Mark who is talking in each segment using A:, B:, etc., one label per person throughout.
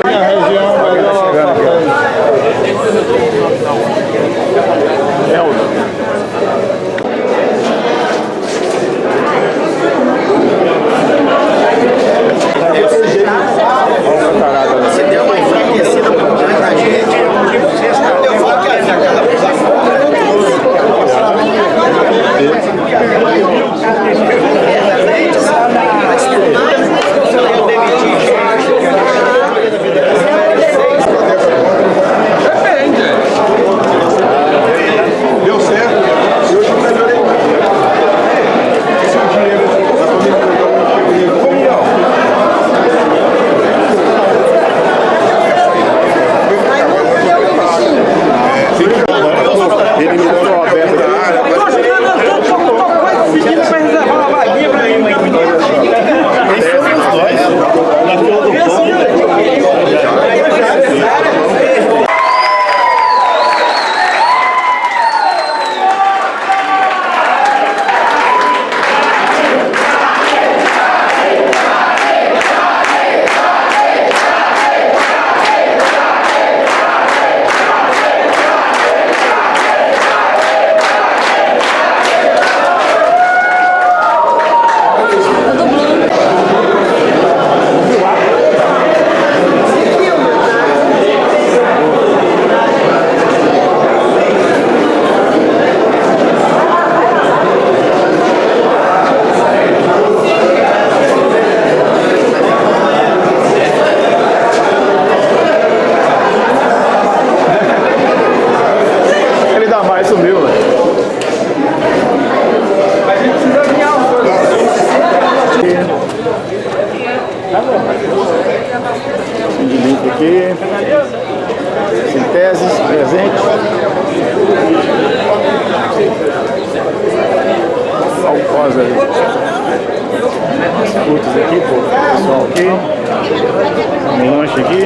A: Minha região vai dar
B: Você deu uma enfraquecida na gente. Eu falo que deu certo. Eu já melhorei. Esse dinheiro ele me deu uma aberta da área.
C: Tô quase conseguindo pra reservar uma vaguinha pra mim.
A: ele dá mais, sumiu, velho. De link aqui. Sinteses, presente. Alcosa ali. Frutas aqui, pô. Pessoal aqui. Um lanche aqui.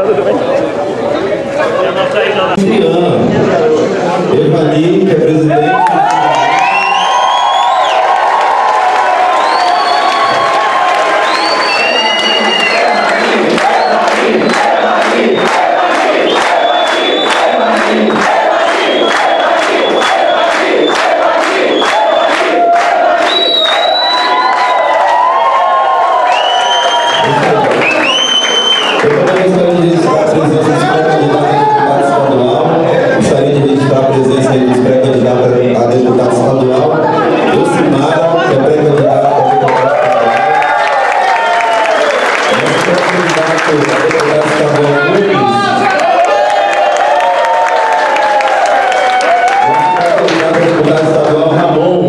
A: Tudo bem?
D: Evani, que é presidente. Eu também gostaria de registrar a presença dos pré-candidatos a deputado estadual. Gostaria de registrar a presença dos pré-candidatos a deputado estadual. Lucimara, que é pré-candidata a deputado estadual. Nosso pré-candidato a deputado estadual, Nunes. Nosso pré-candidato a deputado estadual, Ramon.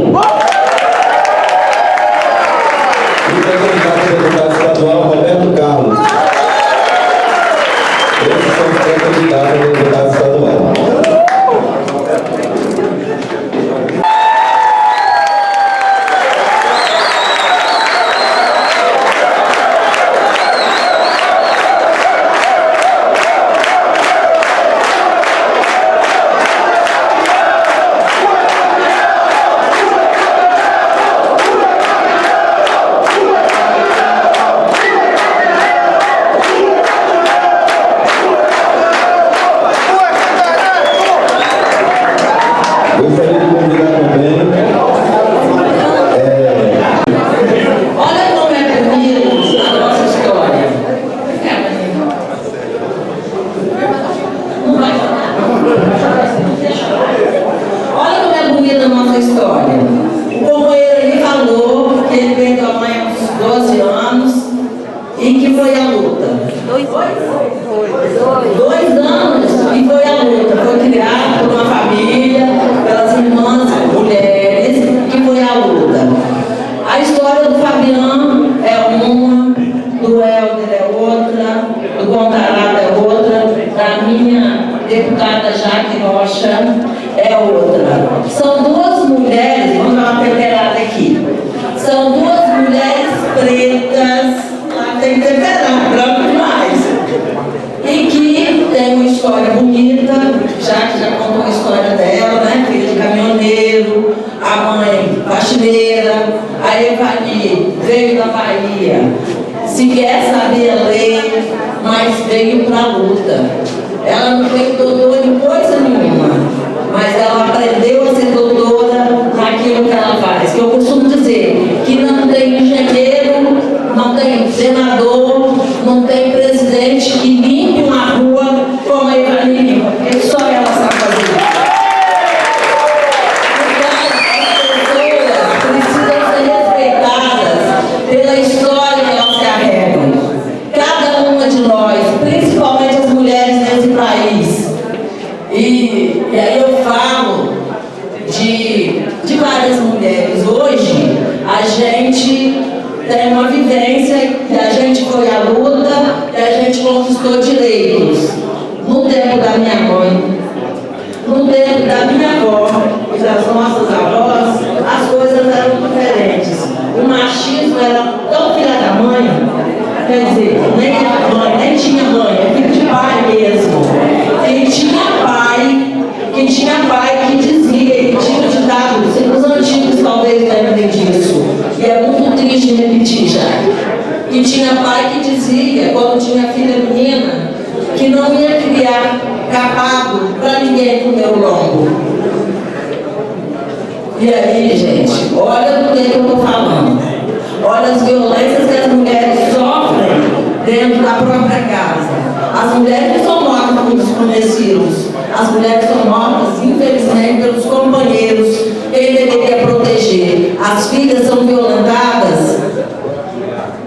D: E o pré-candidato a deputado estadual, Roberto Carlos. Esses são os pré-candidatos a deputado estadual. Gostaria de convidar também.
E: Olha como é bonita a nossa história. Não vai falar? Olha como é bonita a nossa história. O companheiro ali falou que ele perdeu a mãe há uns 12 anos e que foi a luta. 2 anos e foi a luta. Foi criado por uma família, pelas irmãs, mulheres, que foi a luta. A história do Fabiano é uma, do Helder é outra, do Contarado é outra, da minha deputada Jaque Rocha é outra. São duas mulheres, vamos dar uma temperada aqui, são duas mulheres pretas, tem que temperar, branco demais, e que tem uma história bonita, Jaque já contou a história dela, né? Filha de caminhoneiro, a mãe faxineira, aí Evani veio da Bahia, se quer saber ler, mas veio para a luta. Ela não veio doutora em coisa nenhuma, mas ela aprendeu a ser doutora naquilo que ela faz. Que eu costumo dizer que não tem engenheiro, não tem senador, não tem presidente que limpe uma rua como a Evani limpa, porque só ela sabe fazer. Pela história que elas carregam. Cada uma de nós, principalmente as mulheres desse país. E aí eu falo de várias mulheres. Hoje, a gente tem uma vivência que a gente foi à luta e a gente conquistou direitos. No tempo da minha mãe, no tempo da minha avó e das nossas avós, as coisas eram diferentes. O machismo era tão filha da mãe, quer dizer, nem era mãe, nem tinha mãe, é filho de pai mesmo. Quem tinha pai que dizia, que tinha um ditado, os antigos talvez lembrem disso, e é muito triste repetir já, que tinha pai que dizia, quando tinha filha menina, que não ia criar capado para ninguém comer o lombo. E aí, gente, olha do que eu estou falando. Olha as violências que as mulheres sofrem dentro da própria casa. As mulheres não são mortas por desconhecidos. As mulheres são mortas, infelizmente, pelos companheiros. Quem deveria proteger? As filhas são violentadas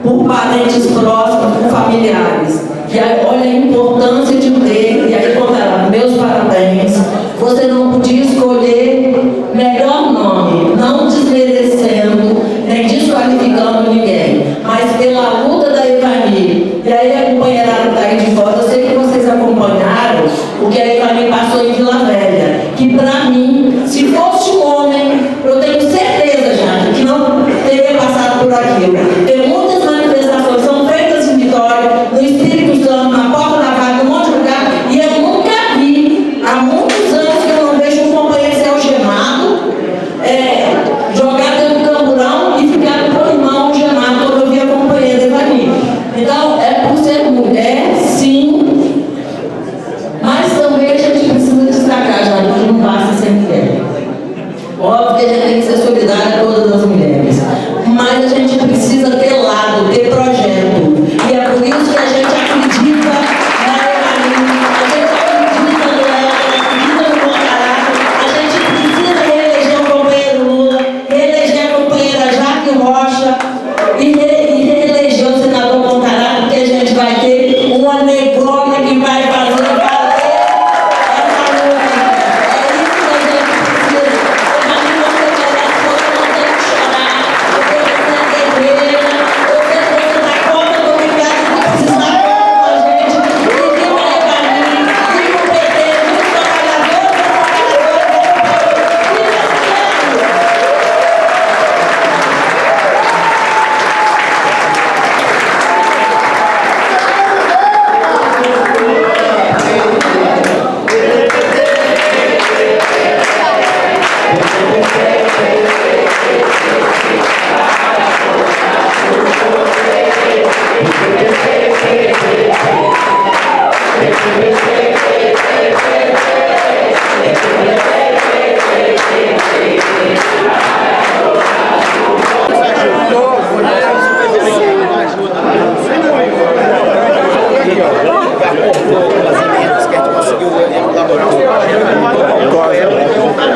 E: por parentes próximos, por familiares. E aí, olha a importância de ter, e aí contará, meus parabéns. Você não podia escolher melhor nome, não desmerecendo, nem desqualificando ninguém, mas pela luta da Evani. E aí a companheirada está aí de volta, eu sei que vocês acompanharam o que a Evani passou em Vila Velha, que para mim, se fosse um homem, eu tenho certeza já que não teria passado por aquilo. Tem muitas manifestações, são feitas em Vitória, no Espírito Santo, na Porta da Vaga, em um monte de lugar, e eu nunca vi, há muitos anos que eu não vejo um companheiro ser algemado, jogar dentro do camburão e ficar com o irmão algemado, quando eu vi a companheira Evani. Então, é por ser mulher, sim, mas também a gente precisa destacar, já que não basta ser mulher. Óbvio que a gente tem que ser solidária a todas as mulheres, mas a gente precisa ter lado, ter projeto. E é por isso que a gente acredita na Evani, a gente acredita nela, acredita no Montarário, a gente precisa reeleger o companheiro Lula, reeleger a companheira Jaque Rocha e reeleger o senador Montarário, porque a gente vai ter uma negrona que vai fazer valer essa luta. É isso que a gente precisa. Evani, você merece, você não tem que chorar, você é guerreira, você dá conta do recado que precisa dar conta com a gente. E viva a Evani, viva o PT, viva os trabalhadores e trabalhadoras.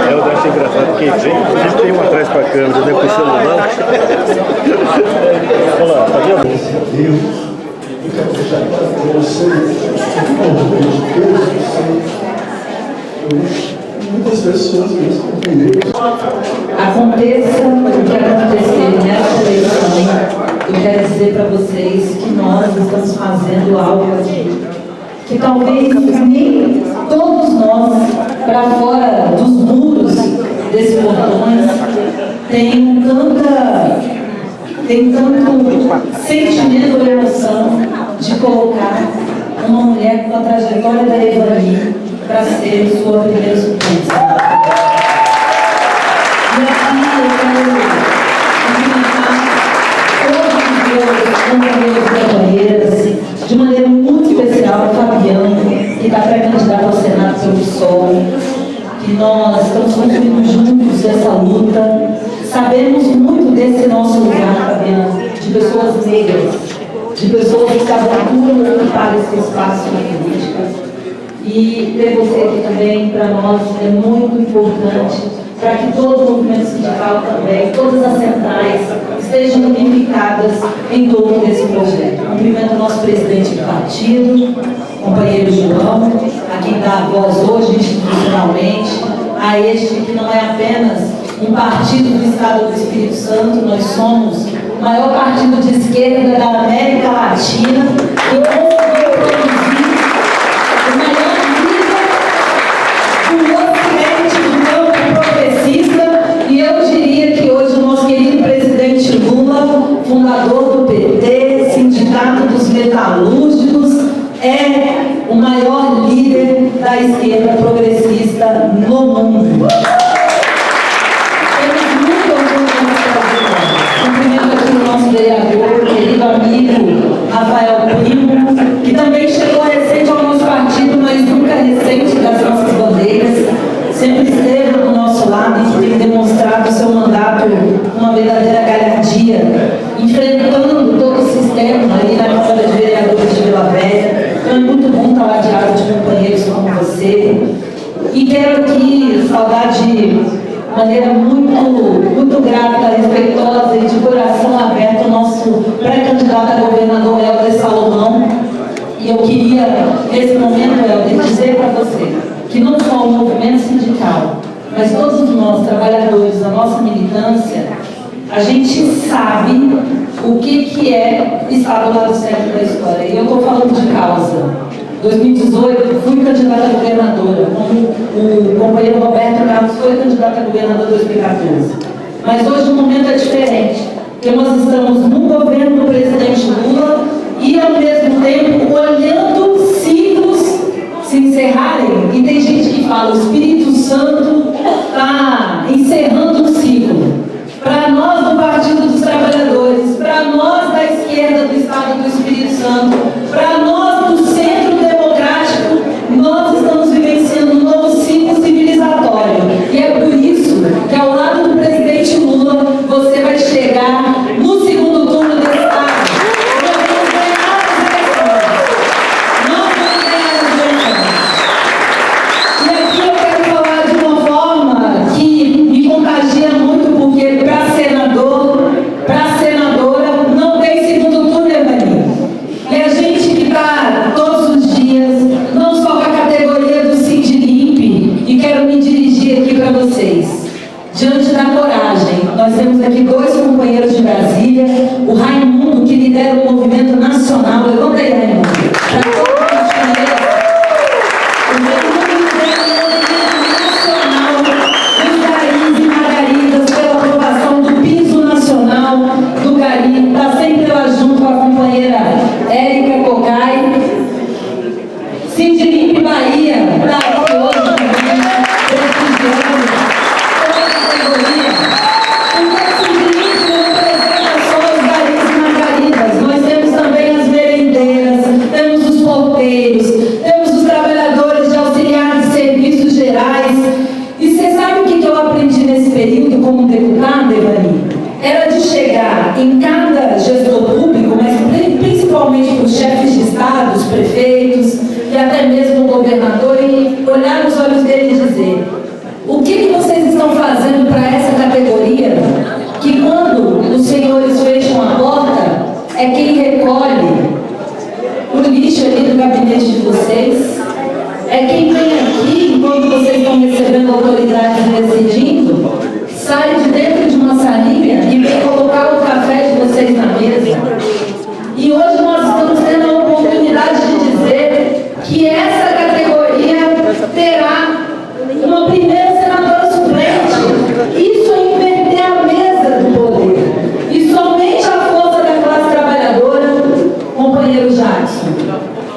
A: Eu acho engraçado que a gente tem uma atrás para a câmera, né, com o celular. Olha lá, tá vendo?
F: Deus, eu quero deixar claro para vocês, muitas pessoas, meus companheiros.
E: Aconteça o que acontecer nessa eleição, eu quero dizer para vocês que nós estamos fazendo algo aqui, que talvez nem todos nós, para fora dos muros desses portões, tem tanto sentimento ou emoção de colocar uma mulher com a trajetória da Evani para ser sua primeira suplência. E aqui eu quero cumprimentar companheiros e companheiras, de maneira muito especial o Fabiano, que está pré-candidato ao Senado pelo PSOL, que nós estamos construindo juntos essa luta. Sabemos muito desse nosso lugar, Fabiano, de pessoas negras, de pessoas que se aventuram a ocupar esse espaço na política. E ter você aqui também, para nós, é muito importante, para que todo o movimento sindical também, todas as centrais, estejam unificadas em torno desse projeto. Cumprimento o nosso presidente do partido, companheiro João, a quem dá a voz hoje institucionalmente, a este que não é apenas um partido do Estado do Espírito Santo, nós somos o maior partido de esquerda da América Latina, e conseguiu produzir o maior líder do ocidente do campo progressista, e eu diria que hoje o nosso querido presidente Lula, fundador do PT, Sindicato dos Metalúrgicos, é o maior líder da esquerda progressista no mundo. Temos muito orgulho nessa trajetória. Cumprimento aqui o nosso vereador, querido amigo Rafael Primo, que também chegou recente ao nosso partido, mas nunca recente das nossas bandeiras. Sempre esteve do nosso lado e tem demonstrado seu mandato com uma verdadeira galhardia, enfrentando todo o sistema ali na Câmara de Vereadores de Vila Velha. Então é muito bom estar ladeado de companheiros como você. E quero aqui saudar de maneira muito grata, respeitosa e de coração aberto o nosso pré-candidato a governador Helder Salomão. E eu queria, nesse momento, Helder, dizer para você que não só o movimento sindical, mas todos nós, trabalhadores, a nossa militância, a gente sabe o que é estar do lado certo da história. E eu estou falando de causa. Em 2018, fui candidata a governadora, como o companheiro Roberto Carlos foi candidato a governador em 2014. Mas hoje o momento é diferente, porque nós estamos no governo do presidente Lula e, ao mesmo tempo, olhando ciclos se encerrarem. E tem gente que fala, o Espírito Santo está encerrando um ciclo. Para nós do Partido dos Trabalhadores, para nós da esquerda do Estado do Espírito Santo, para nós do Centro Democrático, nós estamos vivenciando um novo ciclo civilizatório. E é por isso que, ao lado do presidente Lula, você vai chegar no segundo turno do Estado. Nós vamos ganhar as eleições. Nós vamos ganhar as eleições. E aqui eu quero falar de uma forma que me contagia muito, porque para senadora, não tem segundo turno, Evani. E a gente que está todos os dias, não só com a categoria do Sindilimp, e quero me dirigir aqui para vocês. Diante da coragem, nós temos aqui dois companheiros de Brasília, o Raimundo, que lidera o movimento nacional. Levanta aí, Raimundo. Para todos que nos conhecem. O Raimundo lidera o movimento nacional dos garis e margaridas pela aprovação do piso nacional do gari. Está sempre lá junto com a companheira Érica Cocai. Sindilimp Bahia está aqui hoje também, prestigiando toda a categoria. Porque o Sindilimp não representa só os garis e margaridas. Nós temos também as merendeiras, temos os porteiros, temos os trabalhadores de auxiliar de serviços gerais. E você sabe o que eu aprendi nesse período como deputada, Evani? Era de chegar em cada gestor público, mas principalmente para os chefes de estado, os prefeitos e até mesmo o governador, e olhar nos olhos dele e dizer: o que vocês estão fazendo para essa categoria que, quando os senhores fecham a porta, é quem recolhe o lixo ali do gabinete de vocês, é quem vem aqui, enquanto vocês estão recebendo autoridades decidindo, sai de dentro de uma salinha e vem colocar o café de vocês na mesa. E hoje nós estamos tendo a oportunidade de dizer que essa categoria terá uma primeira senadora suplente. Isso é inverter a mesa do poder. E somente a força da classe trabalhadora, companheiro Jackson,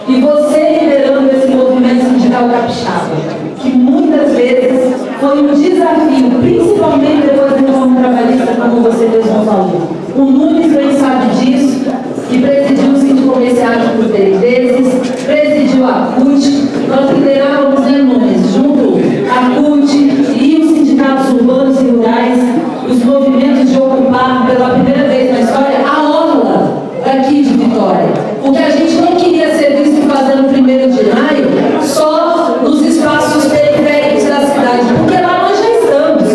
E: e você liderando esse movimento sindical capixaba, que muitas vezes foi um desafio, principalmente depois da reforma trabalhista, como você mesmo falou. O Nunes bem sabe disso, que presidiu o Sindicato Comerciário por 3 vezes, presidiu a CUT, nós liderávamos, né, Nunes, junto à CUT e os sindicatos urbanos e rurais, os movimentos de ocupar pela primeira vez na história a orla daqui de Vitória. Porque a gente não queria ser visto fazendo o 1º de maio só nos espaços periféricos da cidade, porque lá nós já estamos.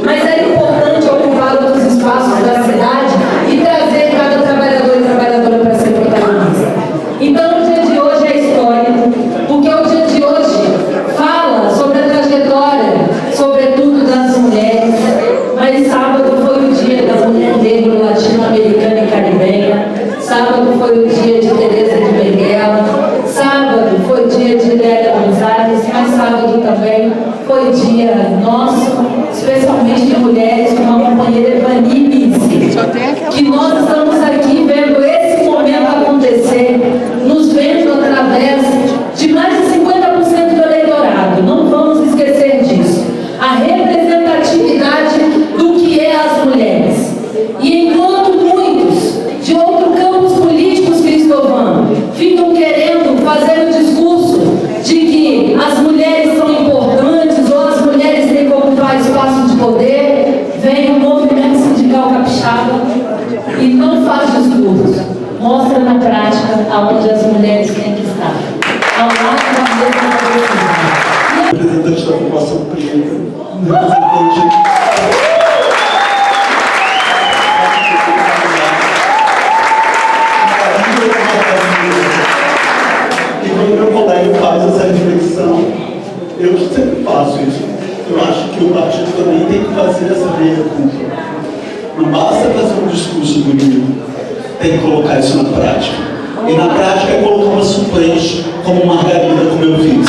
E: Mas era importante ocupar outros espaços da cidade e trazer cada trabalhador e trabalhadora para ser protagonista. Então, o dia de hoje é histórico, porque o dia de hoje fala sobre a trajetória, sobretudo das mulheres, mas sábado foi o dia da mulher negra, latino-americana e caribenha, sábado foi o dia de Teresa de Benguela, sábado foi o dia de Lélia Gonzalez, mas sábado também foi dia nosso, especialmente de mulheres, com uma companheira Evani Pizzi, que nós estamos aqui vendo esse momento acontecer, nos vendo através de mais de 50% do eleitorado. Não vamos esquecer disso. A representatividade do que é as mulheres. E enquanto muitos de outros campos políticos, Cristovão, ficam querendo fazer o discurso de que as mulheres são importantes ou as mulheres têm que ocupar espaço de poder, vem o movimento sindical capixaba e não faz discurso, mostra na prática aonde as mulheres têm que estar, ao lado da mesa da
F: Representante da população preta, representante e quando meu colega faz essa reflexão, eu sempre faço isso. Eu acho que o partido também tem que fazer essa pergunta. Não basta fazer um discurso bonito, tem que colocar isso na prática. E na prática é colocar uma suplente como Margarida, como eu fiz.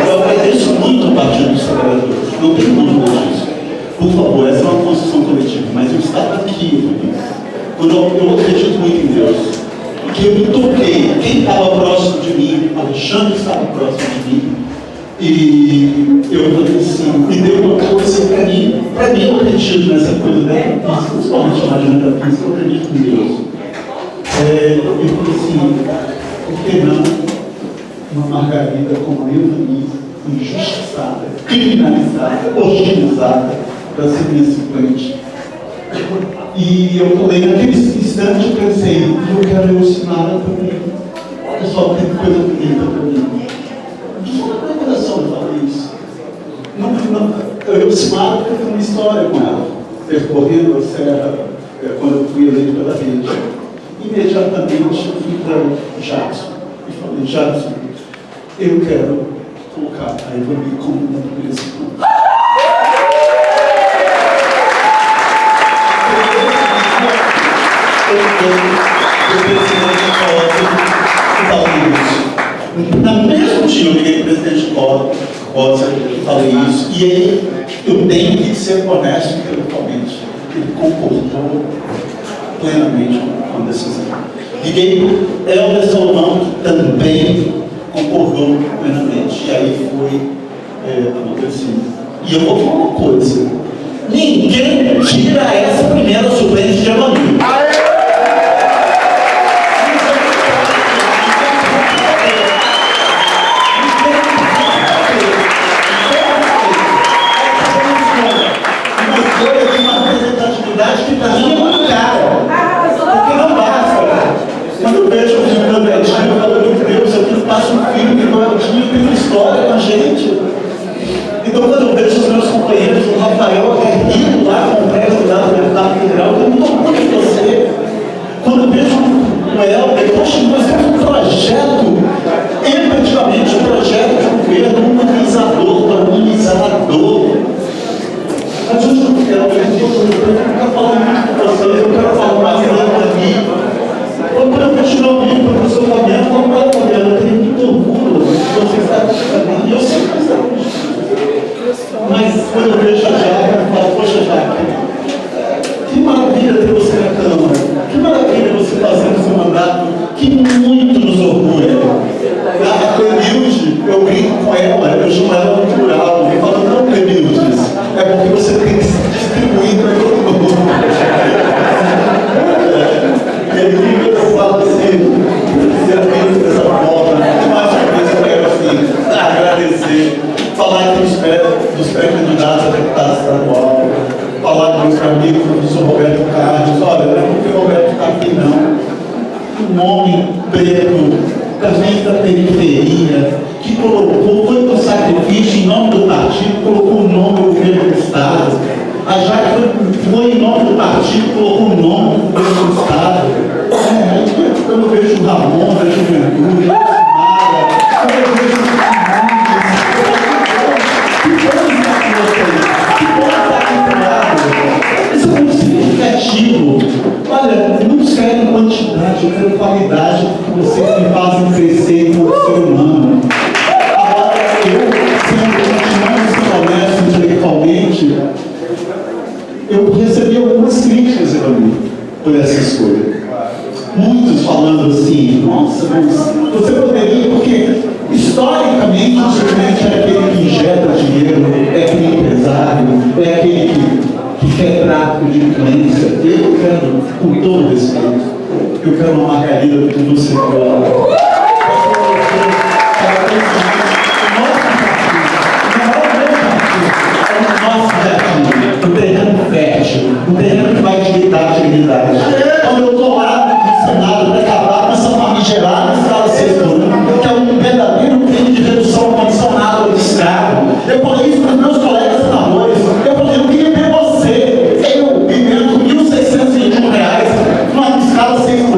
F: Eu agradeço muito ao Partido dos Trabalhadores, não tenho dúvida disso. Por favor, essa é uma construção coletiva, mas eu estava aqui, quando eu acredito muito em Deus, e que eu me toquei, quem estava próximo de mim, Alexandre estava próximo de mim, e eu falei assim, me deu uma coisa para mim eu acredito nessa coisa da metafísica, principalmente na metafísica, eu acredito em Deus. Eu falei assim, por que não uma Margarida como eu, injustiçada, criminalizada, hostilizada, para ser minha suplente? E eu falei, naquele instante eu pensei, eu quero ensinar para mim. Olha só, tem coisa bonita para mim. De fora do meu coração eu falei isso. Eu ensinava porque eu tenho uma história com ela. Percorrendo a serra, quando eu fui eleito pela rede. Imediatamente eu fui para Jackson. E falei, Jackson, eu quero colocar a Evani como uma presidente. O presidente falou isso. No mesmo dia eu liguei para o presidente Rosa e falei isso. E aí eu tenho que ser honesto intelectualmente. Ele concordou plenamente com a decisão. Liguei para o Helder Salomão, que também concordou plenamente. E aí foi acontecido. E eu vou falar uma coisa. Ninguém tira essa primeira suplente de Evani. Que para mim é muito cara, porque não basta. Quando eu vejo o filho do Betinho, eu falo, meu Deus, eu faço um filho que não é o Betinho, tem uma história com a gente. Então, quando eu vejo os meus companheiros, o Rafael rindo lá com o prédio lá do deputado federal, eu não estou muito de você. Quando eu vejo o Helder, poxa, nós temos um projeto, efetivamente, um projeto de governo humanizador. Mas eu não quero ficar falando muito com vocês, eu quero falar mais aqui. Quando eu continuo ouvindo o professor Fabiano, como é o Fabiano, eu tenho muito orgulho de você estar aqui também. E eu sempre estou aqui. Mas quando eu vejo a Jaque, eu falo, poxa, Jaque, que maravilha ter você na Câmara, que maravilha você fazendo seu mandato, que muito nos orgulha. A Clemilde, eu brinco com ela, eu chamo ela no plural, eu falo, não, Clemildes, é porque você tem que se distribuir para todo mundo. E aí eu falo assim, se eu penso dessa forma, mais uma vez eu quero assim, agradecer, falar aqui dos pré-candidatos a deputado estadual, falar com meus amigos, do professor Roberto Carlos. Olha, não é porque o Roberto está aqui não. Um homem preto, também da periferia, que colocou, foi para o sacrifício em nome do partido, colocou o nome do governo do Estado. A Jaque foi em nome do partido, colocou o nome do governo do Estado. Quando eu vejo o Ramon da Juventude, a Simara, quando eu vejo os isso é muito significativo. Olha, eu não quero quantidade, eu quero qualidade, porque vocês me fazem crescer como ser humano. Agora, eu, sendo continuando sendo honesto intelectualmente, eu recebi algumas críticas por essa escolha. Muitos falando assim, nossa, mas você poderia, porque historicamente o gerente é aquele que injeta dinheiro, é aquele empresário, é aquele que quer tráfico de influência. Eu quero, com todo respeito, eu quero uma margarida do você gosta. O terreno fértil, o terreno que vai te dar dignidade. Quando eu estou lá no Senado para acabar com essa famigerada escala 6x1, que é um verdadeiro crime de redução condicionada do escravo, eu falei isso para os meus colegas senadores. Eu falei, eu queria ver você, eu vivendo R$ 1.621 numa escala 6x1.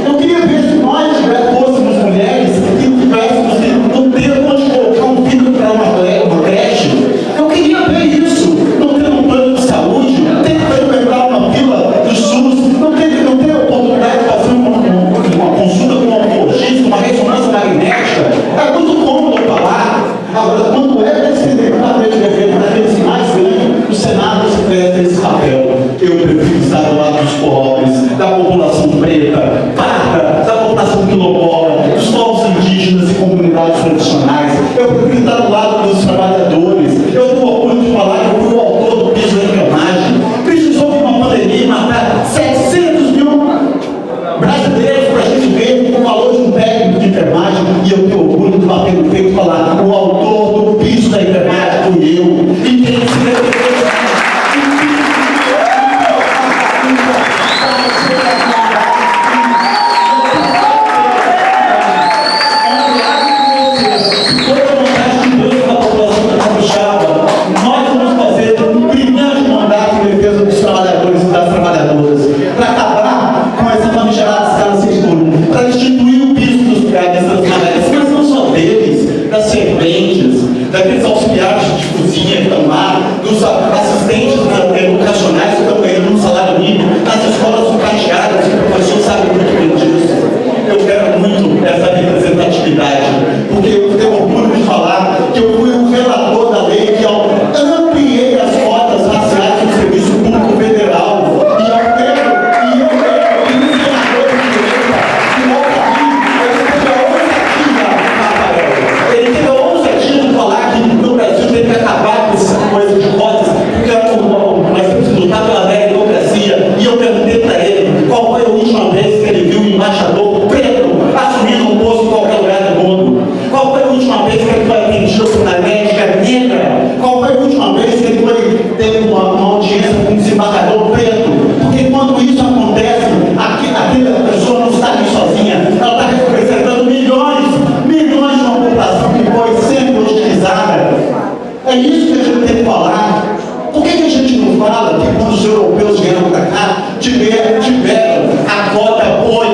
F: Eu queria ver se nós fôssemos mulheres que tivéssemos no tempo onde colocar um filho para uma creche. Eu queria ver isso. Não ter um plano de saúde, ter que frequentar uma fila do SUS, não ter oportunidade de fazer uma consulta com um oncologista, uma ressonância magnética. É muito cômodo falar. Agora, quando é desse deputado de governo, daqueles mais grandes, no Senado você presta esse papel. Eu prefiro estar do lado dos pobres, da população preta, parda, da população quilombola, dos povos indígenas e comunidades tradicionais. Eu prefiro estar do lado dos trabalhadores. Eu tenho orgulho de falar que eu fui o autor do piso da enfermagem. Precisou de uma pandemia e matar 700 mil brasileiros para a gente ver o valor de um técnico de enfermagem. E eu tenho orgulho de bater no peito e falar: o autor do piso da enfermagem fui eu. E quem se daqueles auxiliares de cozinha que estão lá, dos assistentes educacionais que estão ganhando um salário mínimo, nas escolas sucateadas, o professor sabe muito bem disso. Eu quero muito essa representatividade, porque eu tenho orgulho de falar que eu fui o relator da lei que ampliei as cotas raciais do Serviço Público Federal. E eu quero ele teve a ousadia de falar que no Brasil tem que acabar com essa coisa de cotas, porque nós temos que lutar pela meritocracia. E eu perguntei para ele qual foi a última vez que ele viu um embaixador preto assumindo um posto em qualquer lugar do mundo. Qual foi a última vez que ele foi atendido por uma médica negra? Qual foi a última vez que ele teve uma audiência com um desembargador preto? Porque quando isso acontece, aquela pessoa não está ali sozinha, ela está representando milhões de uma população que foi sempre hostilizada. É isso que a gente tem que falar. Por que a gente não fala que quando os europeus vieram para cá, tiveram a cota boi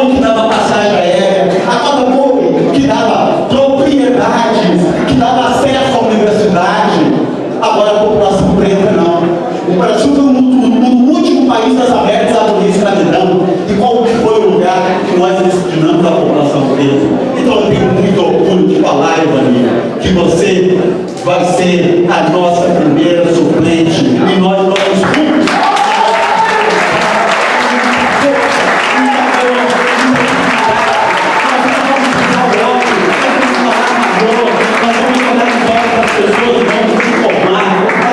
F: que dava passagem aérea, a cota boi que dava propriedades, que dava acesso à universidade. Agora a população preta não. O Brasil foi o último país das Américas a abolir a escravidão. E qual foi o lugar que nós destinamos à população preta? Então eu tenho muito orgulho de falar, Ivani, que você vai ser a nossa primeira suplente e nós vamos juntos. Nós vamos olhar nos olhos das pessoas, vamos te formar.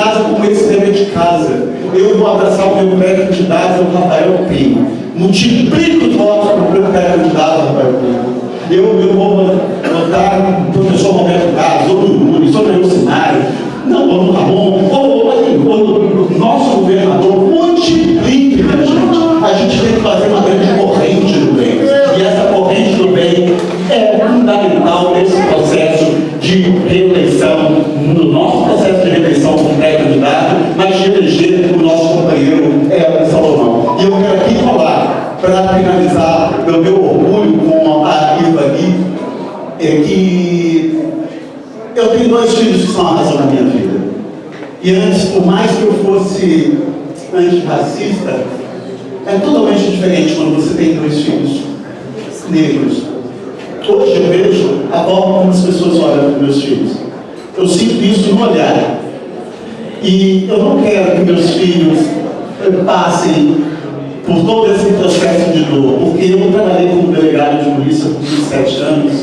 F: casa como esse tema de casa. Eu vou abraçar o meu pré-candidato, o Rafael Pinho. Multiplico os votos para o meu pré-candidato, Rafael Pinho. Eu vou votar no professor Roberto Carlos, ou no Nunes, ou no Elcinário, não, ou no Ramon, ou no nosso governador. Multiplique, minha gente. A gente tem que fazer uma grande corrente do bem. E essa corrente do bem é fundamental nesse processo de reeleição, no nosso processo de reeleição como pré-candidato, mas de eleger o nosso companheiro Salomão. E eu quero aqui falar, para finalizar, o meu orgulho com a Ivani, é que eu tenho 2 filhos que são a razão da minha vida. E antes, por mais que eu fosse antirracista, é totalmente diferente quando você tem 2 filhos negros. Hoje eu vejo a forma como as pessoas olham para meus filhos. Eu sinto isso no olhar. E eu não quero que meus filhos passem por todo esse processo de dor, porque eu trabalhei como delegado de polícia por 27 anos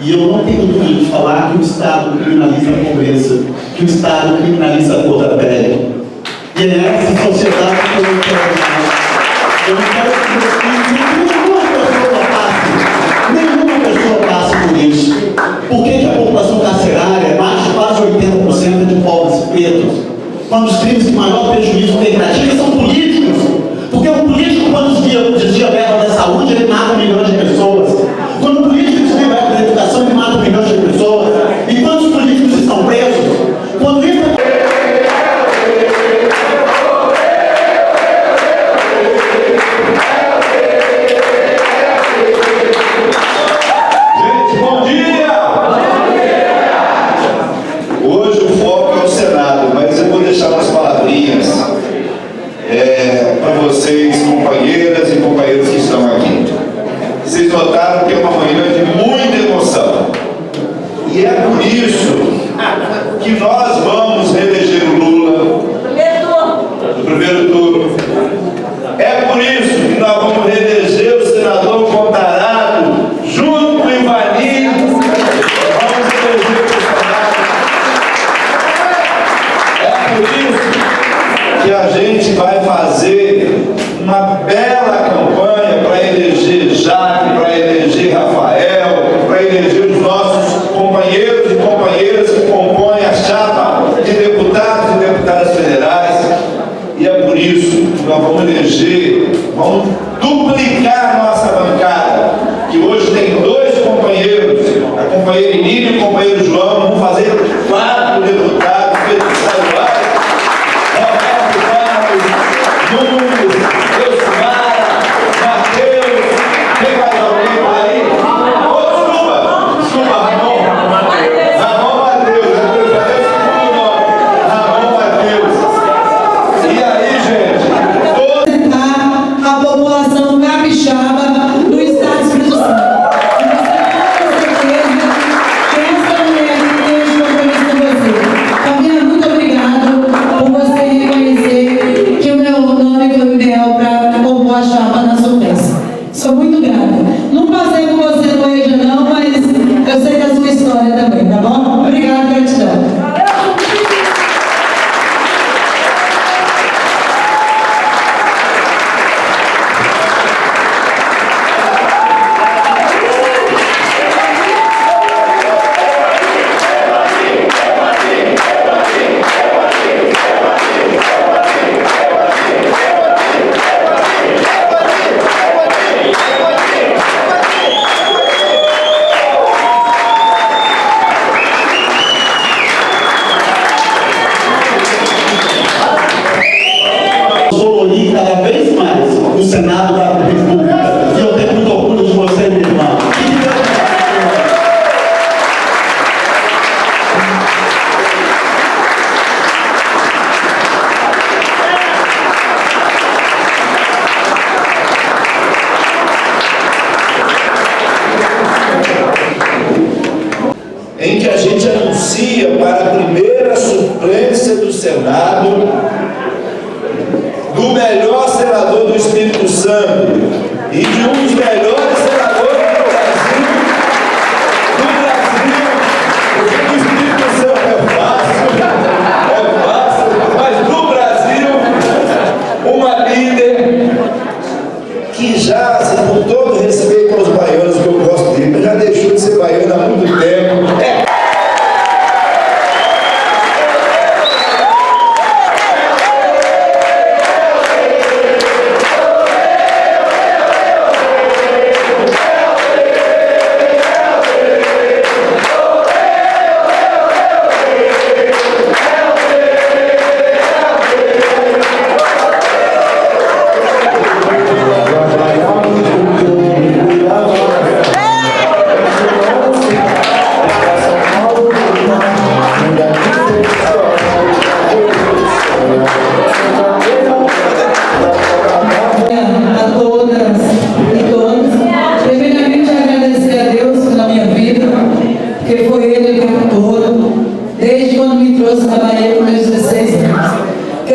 F: e eu não tenho dúvida de falar que o Estado criminaliza a pobreza, que o Estado criminaliza a cor da pele. E é essa sociedade que eu não quero mais. Eu não quero que meus filhos, nenhuma pessoa passe por isso. Por que a população carcerária é mais de quase 80% de pobres e pretos? Quando os crimes de maior prejuízo que praticam são políticos. Porque o político, quando desvia verba da saúde, ele mata milhões de pessoas. Quando o político desvia verba da educação, ele mata milhões de pessoas. E quantos políticos estão presos? Quando isso
G: para vocês, companheiras e companheiros que estão aqui. Vocês notaram que é uma manhã de muita emoção. E é por isso que nós vamos reeleger o Lula no primeiro turno. É por isso que nós vamos reeleger o senador Contarato junto com o Ivani. Vamos reeleger o Bolsonaro. É por isso que a gente vai fazer uma bela campanha para eleger Jaque, para eleger Rafael, para eleger os nossos companheiros e companheiras que compõem a chapa de deputados e deputadas federais. E é por isso que nós vamos eleger, vamos duplicar a nossa bancada, que hoje tem 2 companheiros, a companheira Emília e o companheiro João, vamos fazer 4 deputados estaduais. Nunes, Elcinário, Matheus, quem mais alguém por aí? Desculpa, Ramon Matheus, Ramon Matheus. E aí, gente?
E: A população capixaba no estado do Espírito Santo. E você tem certeza que essa mulher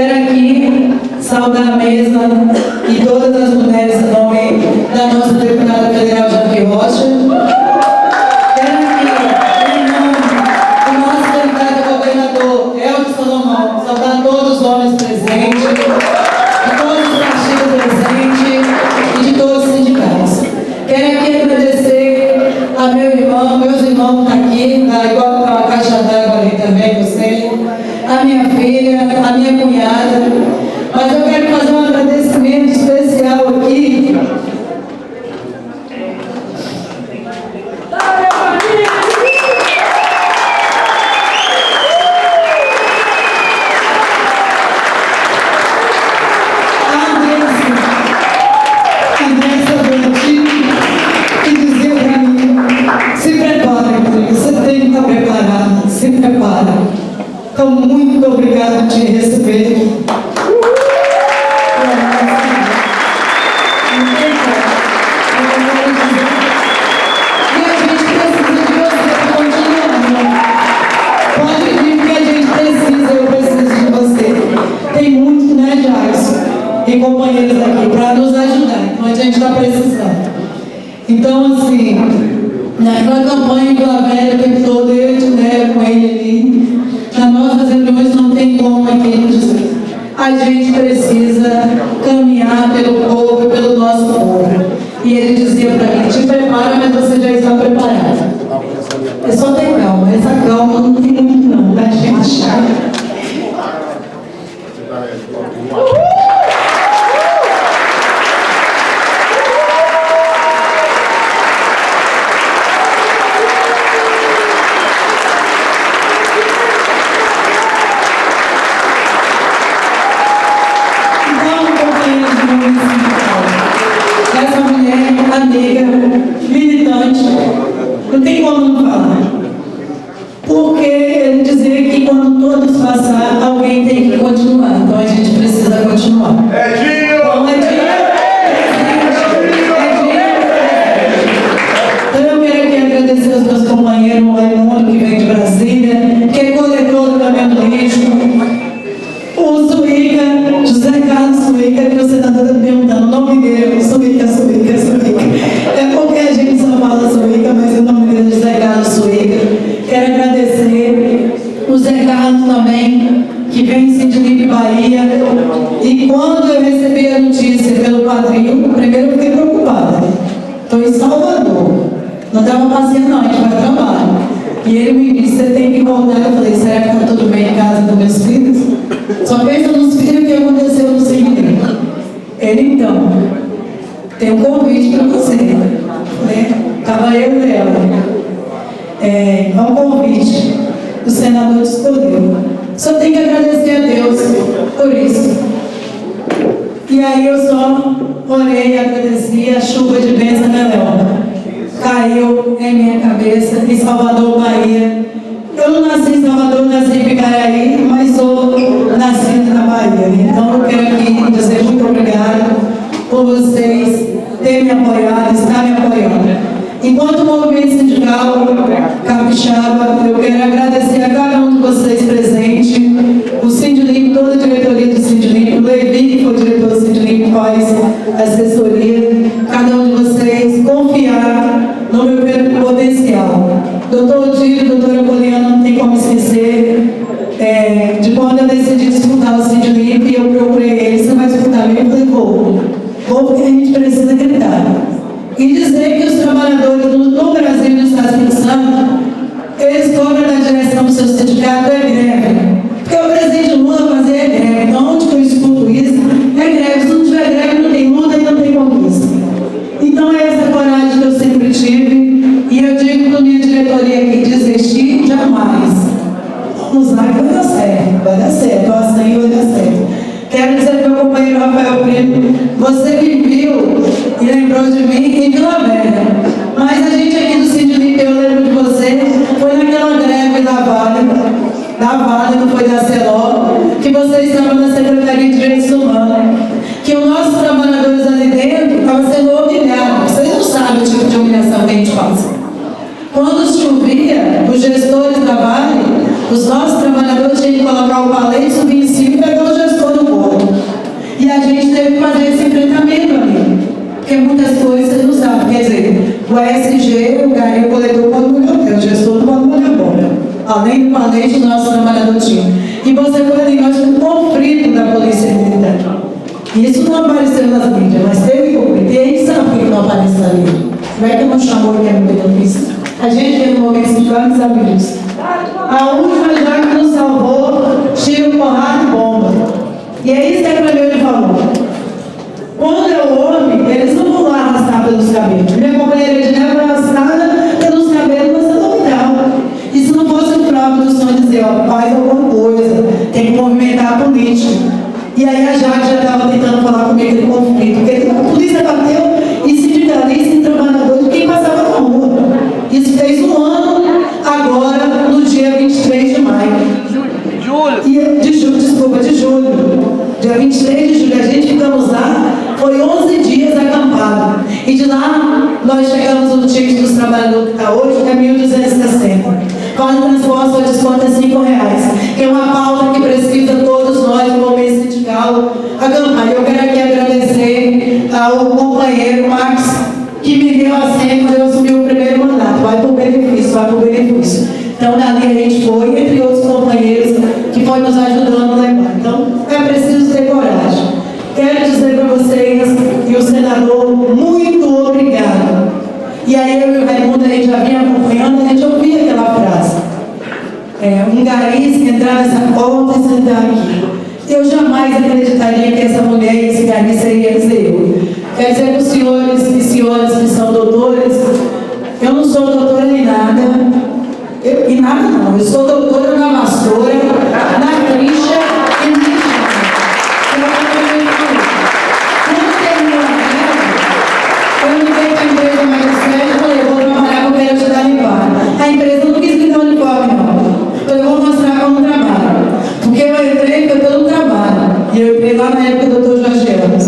E: quero aqui saudar a mesa e todas as mulheres em nome da nossa deputada federal Jaque Rocha. Quero aqui, em nome do nosso deputado governador Elton Salomão, saudar todos os homens presentes, de todos os partidos presentes e de todos os sindicatos. Quero aqui agradecer a meu irmão, meus irmãos que estão aqui, tá igual a caixa d'água ali também, eu sei, a minha filha, a minha cunhada, mas eu quero fazer um agradecimento especial aqui. Se prepara. Então, muito obrigada por te receber. E a gente precisa de você para continuar. Pode vir que a gente precisa, eu preciso de você. Tem muito, né, Jackson? E companheiros aqui para nos ajudar. Então a gente está precisando. Então, assim, naquela campanha de La Velha, o tempo todo, eu estiver com ele ali, nas nossas reuniões não tem como aqui dizer. A gente precisa caminhar pelo povo e pelo nosso povo. E ele dizia para mim, te prepara, mas você já está preparado. É só ter calma, essa calma não tem muito não, tá, gente? Essa mulher, amiga, militante, não tem como não falar. Porque ele dizia que quando todos passar, alguém tem que continuar. Então a gente precisa continuar. Então, eu quero aqui agradecer aos meus companheiros, o Raimundo, que vem de Brasília, que é coletor do caminhão do lixo. O Suíca, José Carlos Suíca, que você está todo perguntando o nome dele, Suíca. É porque a gente só fala Suíca, mas o nome dele é José Carlos Suíca. Quero agradecer o Zé Carlos também, que vem em Sindinipe, Bahia. E quando eu recebi a notícia pelo padrinho, primeiro eu fiquei preocupada. Estou em Salvador. Não estava passeando não, a gente vai trabalhar. E ele me disse, você tem que voltar. Eu falei, será que está tudo bem em casa dos meus filhos? Só pensa nos filhos que aconteceu no Sindinipe. Ele então, tem um convite para você. Né? Estava eu e ela. É um convite. O senador escolheu. Só tenho que agradecer a Deus por isso. E aí eu só orei e agradeci a chuva de bênção da Leona. Caiu em minha cabeça em Salvador, Bahia. Eu não nasci em Salvador, nasci em Picaraí, mas sou nascida na Bahia. Então eu quero aqui dizer muito obrigada por vocês terem me apoiado, estar me apoiando. Enquanto o movimento sindical capixaba, eu quero agradecer a cada um de vocês presentes, o Sindinipe, toda a diretoria do Sindinipe, o Levi, que foi diretor do Sindinipe, faz assessoria, cada um de vocês confiar no meu potencial. Doutor Odílio, doutora Poliana, não tem como esquecer de quando eu decidi disputar o Sindinipe, eu procurei ele, você vai disputar mesmo? Eu falei, vou porque a gente precisa gritar. E dizer que os trabalhadores no Brasil e no Estado do Espírito Santo, eles cobram da direção do seu sindicato, é greve. Porque o presidente Lula fazia greve. Então, onde que eu escuto isso? É greve. Se não tiver greve, não tem luta e não tem conquista. Então, é essa coragem que eu sempre tive. E eu digo para a minha diretoria aqui, desistir jamais. Vamos lá que vai dar certo. Vai dar certo. Assim vai dar certo. Quero dizer para o meu companheiro Rafael Primo, você me viu e lembrou de mim em Vila Velha. Mas a gente aqui do Sindinipe, eu lembro de você, foi naquela greve da Vale, não foi da Celó, que você estava na Secretaria de Direitos Humanos, que os nossos trabalhadores ali dentro estavam sendo humilhados. Vocês não sabem o tipo de humilhação que a gente passa. Quando chovia, os gestores da Vale, os nossos trabalhadores tinham que colocar o palete, subir em cima e pegar o gestor do
H: coordenador pode molhar o pé, o gestor não pode molhar a bola. Além do planejamento, o nosso trabalhador tinha. E você foi ali, nós tivemos um conflito da Polícia Militar. Isso não apareceu nas mídias, mas teve conflito. E aí sabe por que não apareceu na mídia? Como é que não chamou que era benefício? A gente vê no momento situado e sabe disso. A última já que nos salvou, tiro, porrada e bomba. E é isso que a Clemente falou. Quando é o homem, eles não vão lá arrastar pelos cabelos. Minha companheira de neve foi arrastada pelos cabelos na Sandovital. E se não fosse o próprio do sonho dizer, ó, faz alguma coisa, tem que movimentar a política. E aí a Jaque já estava tentando falar comigo do conflito, porque a polícia bateu e sindicalista e trabalhador de quem passava na rua. Isso fez um ano, agora, no dia 23 de maio. De julho. Dia 23 de julho, a gente ficamos lá, foi 11 dias acampado. E de lá, nós chegamos no ticket dos trabalhadores que está hoje, que é 1.260. Vale transporte, o desconto é R$5. Que é uma pauta que precisa todos nós, do movimento sindical, acampar. Eu quero aqui agradecer ao companheiro Max, que me deu a senha quando eu assumi o primeiro mandato. Vai por benefício, vai por benefício. Então, dali a gente foi, entre outros companheiros, que foi nos ajudando a levar. Então, é preciso ter coragem. Quero dizer para vocês, e o senador, muito obrigado. E aí eu e o Raimundo, a gente já vinha acompanhando, a gente ouvia aquela frase. Um gariz que entrar nessa porta e sentar aqui. Eu jamais acreditaria que essa mulher e esse gariz seria dizer eu. Quer dizer para os senhores e senhoras que são doutores, eu não sou doutora nem nada. E nada não, eu sou doutora na vassoura, na trincha e na enxada. Quando terminou a guerra, eu liguei para a empresa mais séria e falei, vou trabalhar, eu quero ajudar a limpar. A empresa não quis me dar uniforme, não. Eu falei, vou mostrar como trabalho. Porque eu entrei foi pelo trabalho. E eu entrei lá na época do Dr. Jorge Ramos.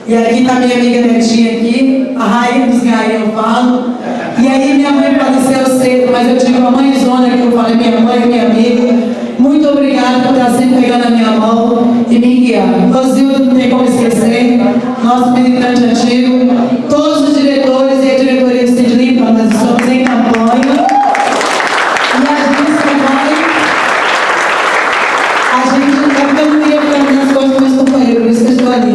H: E aqui está minha amiga Netinha aqui, a rainha dos galinhos, eu falo. E aí minha mãe faleceu cedo, mas eu tive uma mãezona que eu falei, minha mãe, minha amiga, muito obrigada por estar sempre pegando a minha mão e me guiar. Rosildo, não tem como esquecer, nosso militante antigo, todos os diretores e a diretoria do Sindilimpa, nós estamos em campanha. E a gente é porque eu não queria ficar nas costas dos meus companheiros, por isso que eu estou ali.